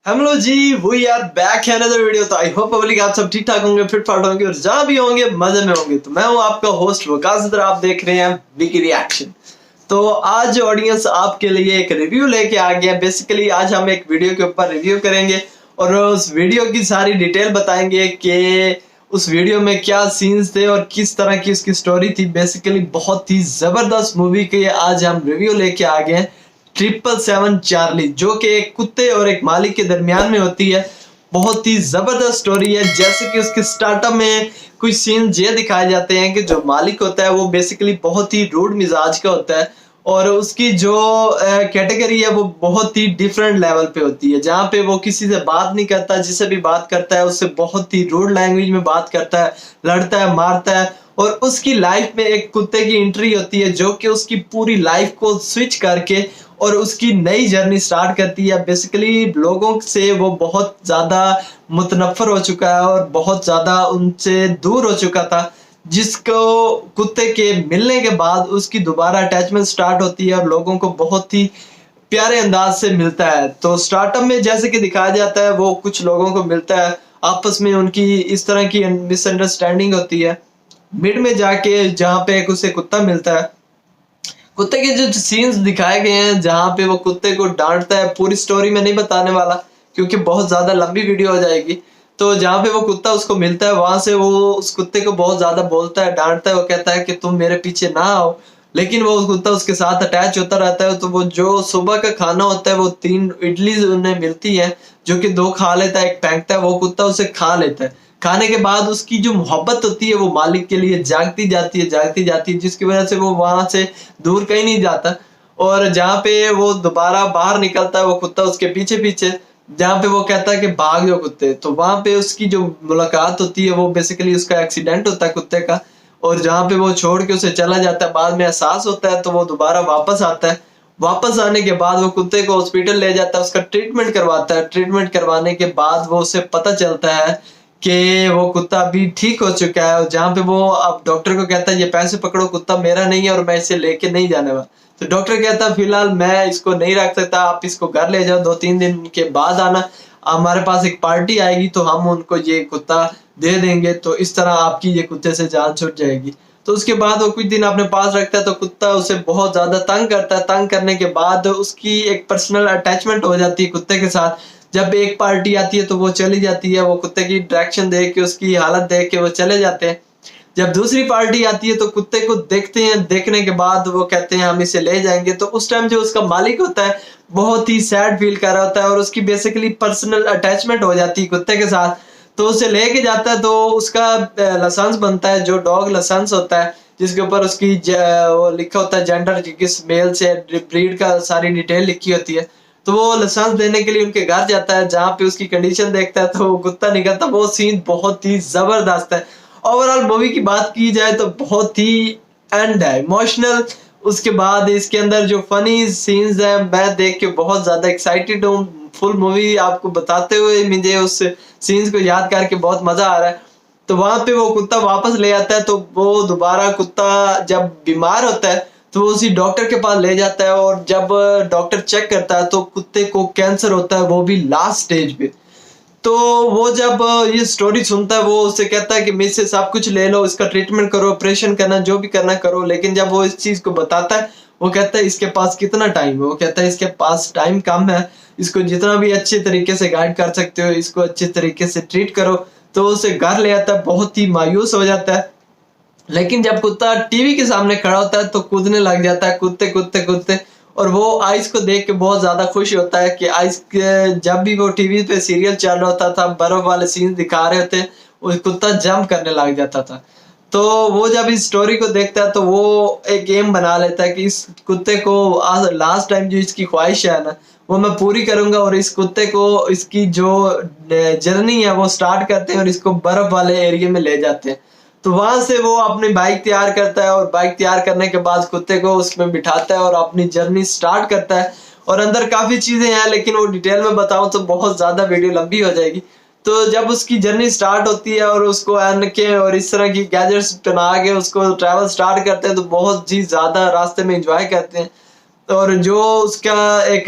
Hello ji, we are back है another video. तो I hope public आप सब ठीक ठाक होंगे, फिट फाट होंगे और जहां भी होंगे मजे में होंगे। तो मैं हूं आपका होस्ट वकास इधर, आप देख रहे हैं विकी रिएक्शन। तो आज ऑडियंस आपके लिए एक रिव्यू लेके आ गया। बेसिकली आज हम एक वीडियो के ऊपर रिव्यू करेंगे और उस वीडियो की सारी डिटेल बताएंगे कि उस वीडियो में क्या सीन्स थे और किस तरह की उसकी स्टोरी थी। बेसिकली बहुत ही जबरदस्त मूवी के आज हम रिव्यू लेके आ गए हैं। 777 चार्ली, जो कि एक कुत्ते और एक मालिक के दरमियान में होती है। बहुत ही जबरदस्त स्टोरी है। जैसे कि उसके स्टार्टअप में कुछ सीन ये दिखाए जाते हैं कि जो मालिक होता है वो बेसिकली बहुत ही रूड मिजाज का होता है और उसकी जो कैटेगरी है वो बहुत ही डिफरेंट लेवल पे होती है, जहाँ पे वो किसी से बात नहीं करता, जिससे भी बात करता है उससे बहुत ही रूड लैंग्वेज में बात करता है, लड़ता है, मारता है। और उसकी लाइफ में एक कुत्ते की एंट्री होती है जो कि उसकी पूरी लाइफ को स्विच करके और उसकी नई जर्नी स्टार्ट करती है। बेसिकली लोगों से वो बहुत ज्यादा मुतनफर हो चुका है और बहुत ज्यादा उनसे दूर हो चुका था, जिसको कुत्ते के मिलने के बाद उसकी दोबारा अटैचमेंट स्टार्ट होती है और लोगों को बहुत ही प्यारे अंदाज से मिलता है। तो स्टार्टअप में जैसे कि दिखाया जाता है वो कुछ लोगों को मिलता है, आपस में उनकी इस तरह की मिसअंडरस्टैंडिंग होती है। मिड में जाके जहाँ पे एक उसे कुत्ता मिलता है, कुत्ते के जो सीन्स दिखाए गए हैं जहाँ पे वो कुत्ते को डांटता है, पूरी स्टोरी में नहीं बताने वाला क्योंकि बहुत ज्यादा लंबी वीडियो हो जाएगी। तो जहाँ पे वो कुत्ता उसको मिलता है वहां से वो उस कुत्ते को बहुत ज्यादा बोलता है, डांटता है। वो कहता है कि तुम मेरे पीछे ना आओ, लेकिन वो कुत्ता उसके साथ अटैच होता रहता है। तो वो जो सुबह का खाना होता है वो 3 इडली उन्हें मिलती है जो कि 2 खा लेता है, एक फेंकता है, वो कुत्ता उसे खा लेता है। खाने के बाद उसकी जो मोहब्बत होती है वो मालिक के लिए जागती जाती है, जागती जाती है, जिसकी वजह से वो वहां से दूर कहीं नहीं जाता। और जहाँ पे वो दोबारा बाहर निकलता है वो कुत्ता उसके पीछे पीछे, जहाँ पे वो कहता है कि भाग जाओ कुत्ते। तो वहां पे उसकी जो मुलाकात होती है वो बेसिकली उसका एक्सीडेंट होता है कुत्ते का, और जहाँ पे वो छोड़ के उसे चला जाता है, बाद में एहसास होता है तो वो दोबारा वापस आता है। वापस आने के बाद वो कुत्ते को हॉस्पिटल ले जाता है, उसका ट्रीटमेंट करवाता है। ट्रीटमेंट करवाने के बाद वो उसे पता चलता है कि वो कुत्ता अभी ठीक हो चुका है। और जहाँ पे वो अब डॉक्टर को कहता है ये पैसे पकड़ो, कुत्ता मेरा नहीं है और मैं इसे लेके नहीं जाने वाला। तो डॉक्टर कहता है फिलहाल मैं इसको नहीं रख सकता, आप इसको घर ले जाओ, 2-3 दिन के बाद आना, हमारे पास एक पार्टी आएगी तो हम उनको ये कुत्ता दे देंगे। तो इस तरह आपकी ये कुत्ते से जान छूट जाएगी। तो उसके बाद वो कुछ दिन अपने पास रखता है तो कुत्ता उसे बहुत ज्यादा तंग करता है। तंग करने के बाद उसकी एक पर्सनल अटैचमेंट हो जाती है कुत्ते के साथ। जब एक पार्टी आती है तो वो चली जाती है, वो कुत्ते की डायरेक्शन देख के, उसकी हालत देख के वो चले जाते हैं। जब दूसरी पार्टी आती है तो कुत्ते को देखते हैं, देखने के बाद वो कहते हैं हम इसे ले जाएंगे। तो उस टाइम जो उसका मालिक होता है बहुत ही सैड फील कर रहा होता है और उसकी बेसिकली पर्सनल अटैचमेंट हो जाती है कुत्ते के साथ। तो उसे लेके जाता है तो उसका लाइसेंस बनता है, जो डॉग लाइसेंस होता है जिसके ऊपर उसकी वो लिखा होता है जेंडर, किस मेल से ब्रीड का सारी डिटेल लिखी होती है। तो वो लाइसेंस देने के लिए उनके घर जाता है, जहाँ पे उसकी कंडीशन देखता है तो वो कुत्ता निकलता। वो सीन बहुत ही जबरदस्त है। ओवरऑल मूवी की बात की जाए तो बहुत ही एंड है, इमोशनल। उसके बाद इसके अंदर जो फनी सीन्स है मैं देख के बहुत ज्यादा एक्साइटेड हूँ। फुल मूवी आपको बताते हुए मुझे उस सीन्स को याद करके बहुत मजा आ रहा है। तो वहां पे वो कुत्ता वापस ले आता है तो वो दोबारा कुत्ता जब बीमार होता है तो वो उसी डॉक्टर के पास ले जाता है। और जब डॉक्टर चेक करता है तो कुत्ते को कैंसर होता है, वो भी लास्ट स्टेज पे। तो वो जब ये स्टोरी सुनता है वो उससे कहता है कि मेरे से सब कुछ ले लो, इसका ट्रीटमेंट करो, ऑपरेशन करना, जो भी करना करो। लेकिन जब वो इस चीज को बताता है वो कहता है इसके पास कितना टाइम है, वो कहता है इसके पास टाइम कम है, इसको जितना भी अच्छे तरीके से गाइड कर सकते हो इसको अच्छे तरीके से ट्रीट करो। तो उसे घर ले आता है, बहुत ही मायूस हो जाता है। लेकिन जब कुत्ता टीवी के सामने खड़ा होता है तो कूदने लग जाता है, कुत्ते कुत्ते कुत्ते। और वो आइस को देख के बहुत ज्यादा खुश होता है कि आइस जब भी वो टीवी पे सीरियल चल रहा होता था, बर्फ वाले सीन दिखा रहे होते, वो कुत्ता जंप करने लग जाता था। तो वो जब इस स्टोरी को देखता है तो वो एक गेम बना लेता है कि इस कुत्ते को लास्ट टाइम जो इसकी ख्वाहिश है ना वो मैं पूरी करूंगा। और इस कुत्ते को इसकी जो जर्नी है वो स्टार्ट करते हैं और इसको बर्फ वाले एरिया में ले जाते हैं। तो वहां से वो अपनी बाइक तैयार करता है और बाइक तैयार करने के बाद कुत्ते को उसमें बिठाता है और अपनी जर्नी स्टार्ट करता है। और अंदर काफी चीजें हैं लेकिन वो डिटेल में बताऊं तो बहुत ज्यादा वीडियो लंबी हो जाएगी। तो जब उसकी जर्नी स्टार्ट होती है और उसको एनके और इस तरह की गैजेट्स बना के उसको ट्रैवल स्टार्ट करते हैं तो बहुत ही ज्यादा रास्ते में एंजॉय करते हैं। और जो उसका एक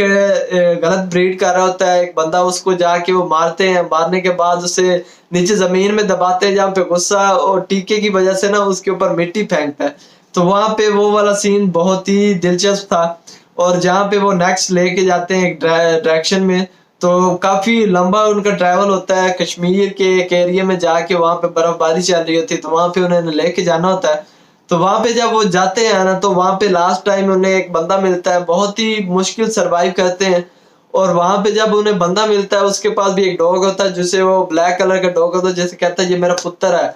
गलत ब्रीड कर रहा होता है एक बंदा, उसको जाके वो मारते हैं। मारने के बाद उसे नीचे जमीन में दबाते हैं, जहाँ पे गुस्सा और टीके की वजह से ना उसके ऊपर मिट्टी फेंकता है। तो वहां पे वो वाला सीन बहुत ही दिलचस्प था। और जहाँ पे वो नेक्स्ट लेके जाते हैं एक डायरेक्शन में, तो काफी लंबा उनका ट्रैवल होता है। कश्मीर के एक एरिया में जाके वहां पे बर्फबारी चल रही होती है, तो वहां पे उन्हें लेके जाना होता है। तो वहां पे जब वो जाते हैं ना, तो वहां पे लास्ट टाइम उन्हें एक बंदा मिलता है, बहुत ही मुश्किल सरवाइव करते हैं। और वहां पे जब उन्हें बंदा मिलता है, उसके पास भी एक डॉग होता है, जिसे वो ब्लैक कलर का डॉग होता है, जैसे कहता है ये मेरा पुत्र है।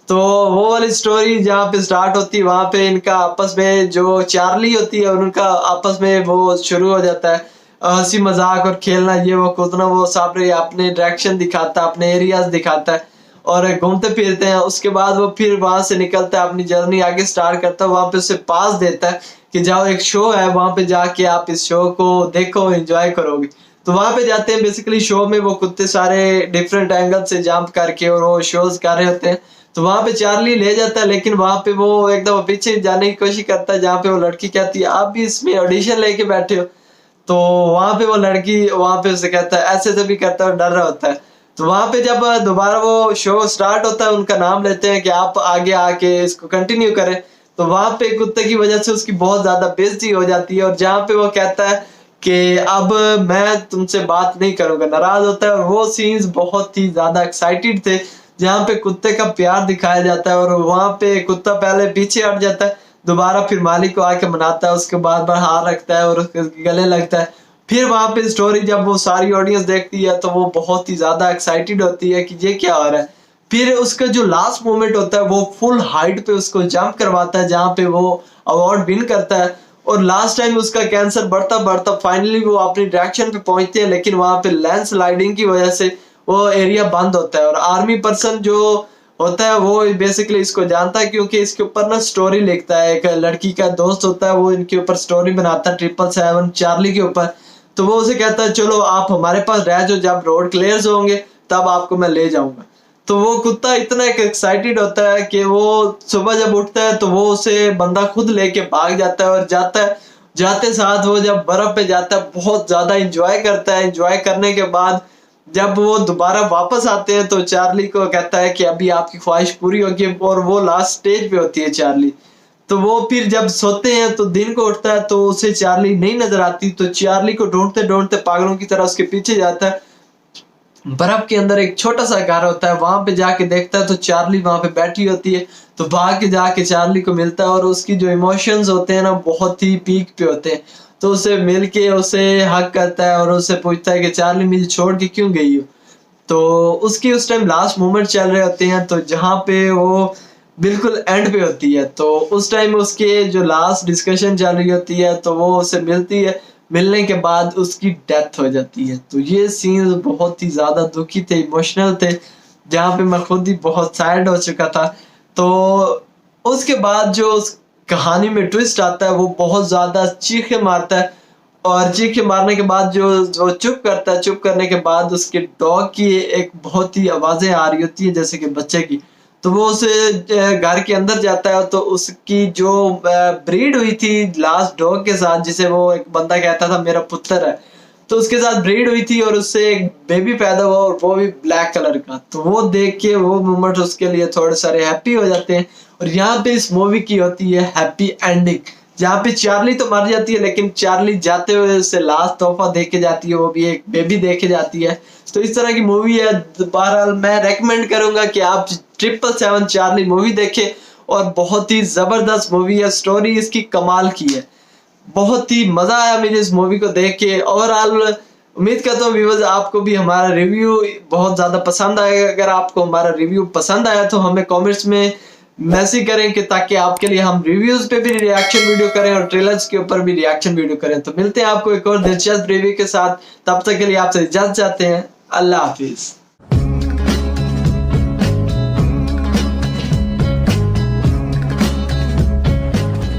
तो वो वाली स्टोरी जहाँ पे स्टार्ट होती है, वहां पे इनका आपस में जो चार्ली होती है उनका आपस में वो शुरू हो जाता है, हंसी मजाक और खेलना, ये वो कूदना। वो सारे अपने डायरेक्शन दिखाता है, अपने एरियाज दिखाता है और घूमते फिरते हैं। उसके बाद वो फिर वहां से निकलता है, अपनी जर्नी आगे स्टार्ट करता है। वहां पे उसे पास देता है कि जाओ एक शो है, वहां पे जाके आप इस शो को देखो, एंजॉय करोगे। तो वहां पे जाते हैं। बेसिकली शो में वो कुत्ते सारे डिफरेंट एंगल से जंप करके और वो शोज कर रहे होते हैं। तो वहां पे चार्ली ले जाता है, लेकिन वहां पे वो एकदम पीछे जाने की कोशिश करता है, जहाँ पे वो लड़की कहती है आप भी इसमें ऑडिशन लेके बैठे हो। तो वहां पे वो लड़की वहां पे उसे कहता है ऐसे तो भी करता है, डर रहा होता है। तो वहां पे जब दोबारा वो शो स्टार्ट होता है, उनका नाम लेते हैं कि आप आगे आके इसको कंटिन्यू करें। तो वहां पे कुत्ते की वजह से उसकी बहुत ज्यादा बेइज्जती हो जाती है, और जहाँ पे वो कहता है कि अब मैं तुमसे बात नहीं करूंगा, नाराज होता है। और वो सीन्स बहुत ही ज्यादा एक्साइटेड थे, जहाँ पे कुत्ते का प्यार दिखाया जाता है। और वहां पे कुत्ता पहले पीछे हट जाता है, दोबारा फिर मालिक को आके मनाता है, उसके बाद बार हाथ रखता है और उसके गले लगता है। फिर वहां पे स्टोरी जब वो सारी ऑडियंस देखती है, तो वो बहुत ही ज्यादा एक्साइटेड होती है कि ये क्या हो रहा है। फिर उसका जो लास्ट मोमेंट होता है, वो फुल हाइट पे उसको जंप करवाता है, जहाँ पे वो अवार्ड विन करता है। और लास्ट टाइम उसका कैंसर बढ़ता बढ़ता फाइनली वो अपनी डायरेक्शन पे पहुंचते हैं, लेकिन वहां पे लैंड स्लाइडिंग की वजह से वो एरिया बंद होता है। और आर्मी पर्सन जो होता है वो बेसिकली इसको जानता है, क्योंकि इसके ऊपर ना स्टोरी लिखता है। एक लड़की का दोस्त होता है, वो इनके ऊपर स्टोरी बनाता है 777 चार्ली के ऊपर। तो वो उसे कहता है चलो आप हमारे पास रह जाओ, जब रोड क्लियर होंगे तब आपको मैं ले जाऊंगा। तो वो कुत्ता इतना एक्साइटेड होता है कि वो सुबह जब उठता है, तो वो उसे बंदा खुद लेके भाग जाता है और जाता है। जाते साथ वो जब बर्फ पे जाता है, बहुत ज्यादा इंजॉय करता है। इंजॉय करने के बाद जब वो दोबारा वापस आते हैं, तो चार्ली को कहता है कि अभी आपकी ख्वाहिश पूरी होगी। और वो लास्ट स्टेज पे होती है चार्ली। तो वो फिर जब सोते हैं, तो दिन को उठता है, तो उसे चार्ली नहीं नजर आती। तो चार्ली को ढूंढते ढूंढते पागलों की तरह उसके पीछे जाता है। बर्फ के अंदर एक छोटा सा घर होता है, वहां पे जाके देखता है, तो चार्ली वहां पे बैठी होती है। तो भाग के जाके चार्ली को मिलता है, और उसकी जो इमोशंस होते हैं ना, बहुत ही पीक पे होते हैं। तो उसे मिल के उसे हक करता है और उससे पूछता है कि चार्ली मुझे छोड़ के क्यों गई हो। तो उसकी उस टाइम लास्ट मोमेंट चल रहे होते हैं, तो जहाँ पे वो बिल्कुल एंड पे होती है, तो उस टाइम उसके जो लास्ट डिस्कशन चल रही होती है, तो वो उसे मिलती है। मिलने के बाद उसकी डेथ हो जाती है। तो ये सीन्स बहुत ही ज्यादा दुखी थे, इमोशनल थे, जहाँ पे मैं खुद ही बहुत सैड हो चुका था। तो उसके बाद जो उस कहानी में ट्विस्ट आता है, वो बहुत ज्यादा चीखे मारता है। और चीखे मारने के बाद जो चुप करता है, चुप करने के बाद उसके डॉग की एक बहुत ही आवाजें आ रही होती है, जैसे कि बच्चे की। तो वो उसे घर के अंदर जाता है, तो उसकी जो ब्रीड हुई थी लास्ट डॉग के साथ, जिसे वो एक बंदा कहता था मेरा पुत्र है, तो उसके साथ ब्रीड हुई थी और उससे एक बेबी पैदा हुआ, और वो भी ब्लैक कलर का। तो वो देख के वो मोमेंट उसके लिए थोड़े सारे हैप्पी हो जाते हैं। और यहाँ पे इस मूवी की होती है हैप्पी एंडिंग, जहाँ पे चार्ली तो मर जाती है, लेकिन चार्ली जाते हुए उसे लास्ट तोहफा दे के जाती है, वो भी एक बेबी दे के जाती है। तो इस तरह की मूवी है। बहरहाल मैं रेकमेंड करूंगा कि आप 777 चार्ली मूवी देखें, और बहुत ही जबरदस्त मूवी है। स्टोरी इसकी कमाल की है, बहुत ही मजा आया मुझे इस मूवी को देख के। ओवरऑल उम्मीद करता हूँ व्यूअर्स आपको भी हमारा रिव्यू बहुत ज्यादा पसंद आएगा। अगर आपको हमारा रिव्यू पसंद आया, तो हमें कमेंट्स में मैसेज करें, कि ताकि आपके लिए हम रिव्यूज पे भी रिएक्शन वीडियो करें और ट्रेलर्स के ऊपर भी रिएक्शन वीडियो करें। तो मिलते हैं आपको एक और दिलचस्प रिव्यू के साथ, तब तक के लिए आपसे इजाजत चाहते हैं। अल्लाह हाफिज।